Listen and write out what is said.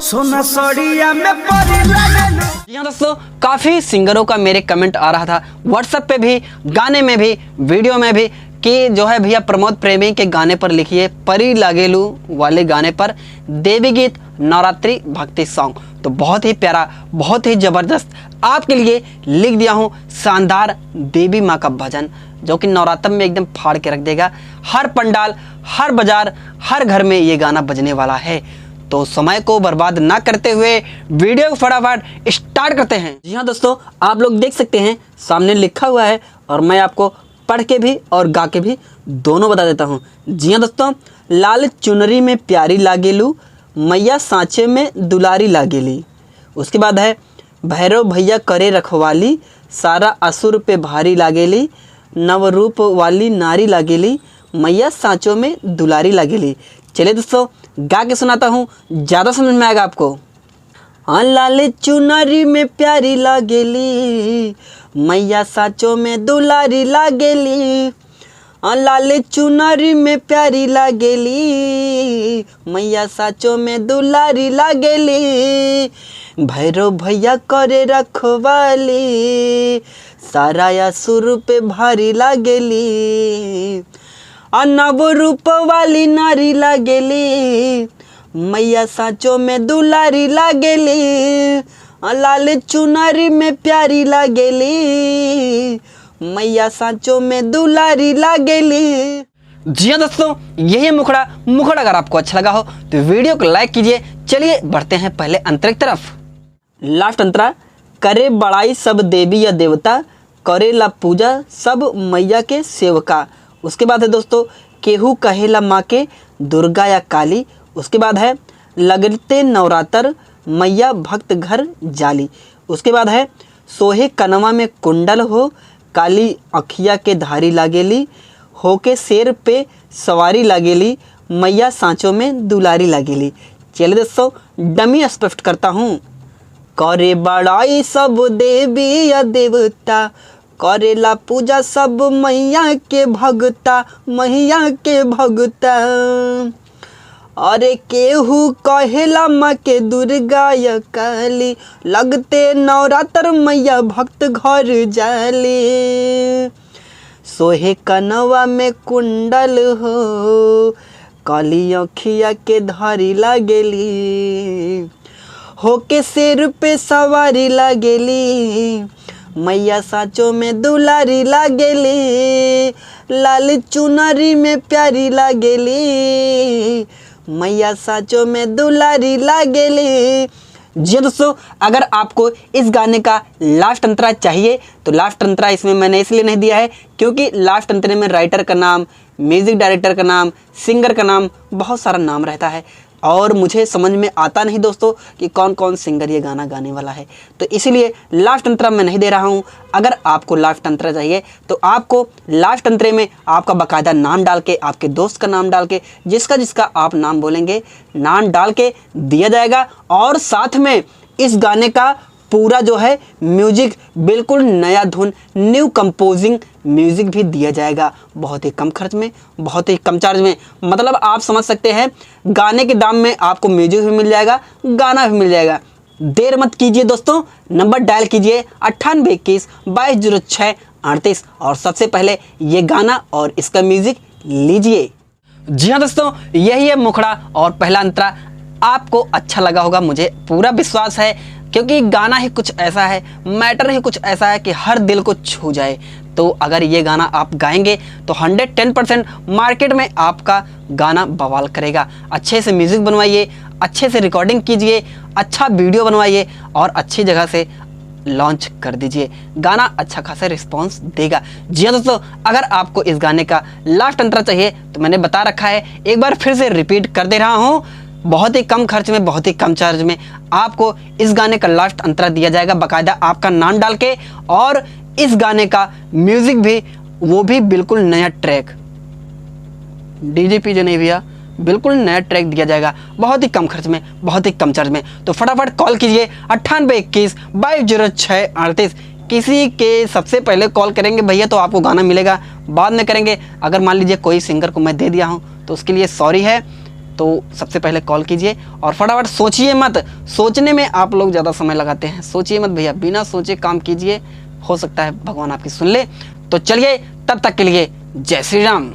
सोना सड़िया में परी लागेलू। जी हाँ दोस्तों, काफ़ी सिंगरों का मेरे कमेंट आ रहा था व्हाट्सएप पे भी, गाने में भी, वीडियो में भी कि जो है भैया प्रमोद प्रेमी के गाने पर लिखिए परी लागेलू वाले गाने पर देवी गीत नवरात्रि भक्ति सॉन्ग। तो बहुत ही प्यारा, बहुत ही ज़बरदस्त आपके लिए लिख दिया हूँ शानदार देवी माँ का भजन, जो कि नवरात्र में एकदम फाड़ के रख देगा। हर पंडाल, हर बाजार, हर घर में ये गाना बजने वाला है। तो समय को बर्बाद ना करते हुए वीडियो को फटाफट स्टार्ट करते हैं। जी हाँ दोस्तों, आप लोग देख सकते हैं सामने लिखा हुआ है और मैं आपको पढ़ के भी और गा के भी दोनों बता देता हूँ। जी हाँ दोस्तों, लाल चुनरी में प्यारी लागेलू, मैया सांचे में दुलारी लागेली। उसके बाद है भैरव भैया करे रखवाली, सारा असुर पे भारी लागेली, नवरूप वाली नारी लागेली, मैया सांचों में दुलारी लागेली। चलिए दोस्तों गा के सुनाता हूँ, ज़्यादा समझ में आएगा आपको। हाँ, लाल चुनरी में प्यारी लागेली, मैया सांचों में दुलारी लागेली। हाँ, लाल चुनरी में प्यारी लागेली, मैया सांचों में दुलारी लागेली। भैरव भैया करे रखवाली, सारा असुर पे भारी लागेली। नव रूप वाली नारी लागेली, मैया सांचों में दुलारी लागेली। लाल चुनरी में प्यारी लागेली, मैया सांचों में दुलारी लागेली। जी हाँ दोस्तों, यही मुखड़ा अगर आपको अच्छा लगा हो तो वीडियो को लाइक कीजिए। चलिए बढ़ते हैं पहले अंतरे की तरफ। लास्ट अंतरा, करे बड़ाई सब देवी या देवता, करे ला पूजा सब मैया के सेवका। उसके बाद है दोस्तों, केहू कहेला माँ के दुर्गा या काली। उसके बाद है लगते नवरात्र, मैया भक्त घर जाली। उसके बाद है सोहे कनवा में कुंडल हो, काली अखिया के धारी लागेली, होके शेर पे सवारी लागेली, मैया सांचों में दुलारी लागेली। चलिए दोस्तों डमी स्पष्ट करता हूँ। करे बड़ाई सब देवी या देवता, करेला पूजा सब मैया के भगता, मैया के भगता। अरे केहू कहेला माँ के दुर्गा या काली, लगते नवरात्र मैया भक्त घर जाली। सोहे कनवा में कुंडल हो, काली अखिया के धारी लागेली, होके शेर पे सवारी लागेली, मैया सांचों में दुलारी लागेली। लाल चुनरी में प्यारी लागेली, मैया सांचों में दुलारी लागेली। जी दोस्तों, अगर आपको इस गाने का लास्ट अंतरा चाहिए तो लास्ट अंतरा इसमें मैंने इसलिए नहीं दिया है क्योंकि लास्ट अंतरे में राइटर का नाम, म्यूज़िक डायरेक्टर का नाम, सिंगर का नाम, बहुत सारा नाम रहता है और मुझे समझ में आता नहीं दोस्तों कि कौन कौन सिंगर ये गाना गाने वाला है। तो इसीलिए लास्ट अंतरा मैं नहीं दे रहा हूँ। अगर आपको लास्ट अंतरा चाहिए तो आपको लास्ट अंतरे में आपका बाकायदा नाम डाल के, आपके दोस्त का नाम डाल के, जिसका जिसका आप नाम बोलेंगे नाम डाल के दिया जाएगा। और साथ में इस गाने का पूरा जो है म्यूजिक बिल्कुल नया धुन, न्यू कंपोजिंग म्यूजिक भी दिया जाएगा, बहुत ही कम खर्च में, बहुत ही कम चार्ज में। मतलब आप समझ सकते हैं गाने के दाम में आपको म्यूजिक भी मिल जाएगा, गाना भी मिल जाएगा। देर मत कीजिए दोस्तों, नंबर डायल कीजिए 9821 220638 और सबसे पहले ये गाना और इसका म्यूजिक लीजिए। जी हाँ दोस्तों, यही है मुखड़ा और पहला अंतरा। आपको अच्छा लगा होगा, मुझे पूरा विश्वास है, क्योंकि गाना ही कुछ ऐसा है, मैटर ही कुछ ऐसा है कि हर दिल को छू जाए। तो अगर ये गाना आप गाएंगे तो 110% मार्केट में आपका गाना बवाल करेगा। अच्छे से म्यूज़िक बनवाइए, अच्छे से रिकॉर्डिंग कीजिए, अच्छा वीडियो बनवाइए और अच्छी जगह से लॉन्च कर दीजिए। गाना अच्छा खासा रिस्पांस देगा। जी हाँ दोस्तों, अगर आपको इस गाने का लास्ट अंतरा चाहिए तो मैंने बता रखा है, एक बार फिर से रिपीट कर दे रहा हूँ। बहुत ही कम खर्च में, बहुत ही कम चार्ज में आपको इस गाने का लास्ट अंतरा दिया जाएगा, बाकायदा आपका नाम डाल के। और इस गाने का म्यूजिक भी, वो भी बिल्कुल नया ट्रैक, डीजीपी जो नहीं भैया, बिल्कुल नया ट्रैक दिया जाएगा, बहुत ही कम खर्च में, बहुत ही कम चार्ज में। तो फटाफट कॉल कीजिए 9821 220638। किसी के सबसे पहले कॉल करेंगे भैया तो आपको गाना मिलेगा, बाद में करेंगे। अगर मान लीजिए कोई सिंगर को मैं दे दिया हूँ तो उसके लिए सॉरी है। तो सबसे पहले कॉल कीजिए और फटाफट सोचिए मत। सोचने में आप लोग ज़्यादा समय लगाते हैं, सोचिए मत भैया, बिना सोचे काम कीजिए, हो सकता है भगवान आपकी सुन ले। तो चलिए, तब तक के लिए जय श्री राम।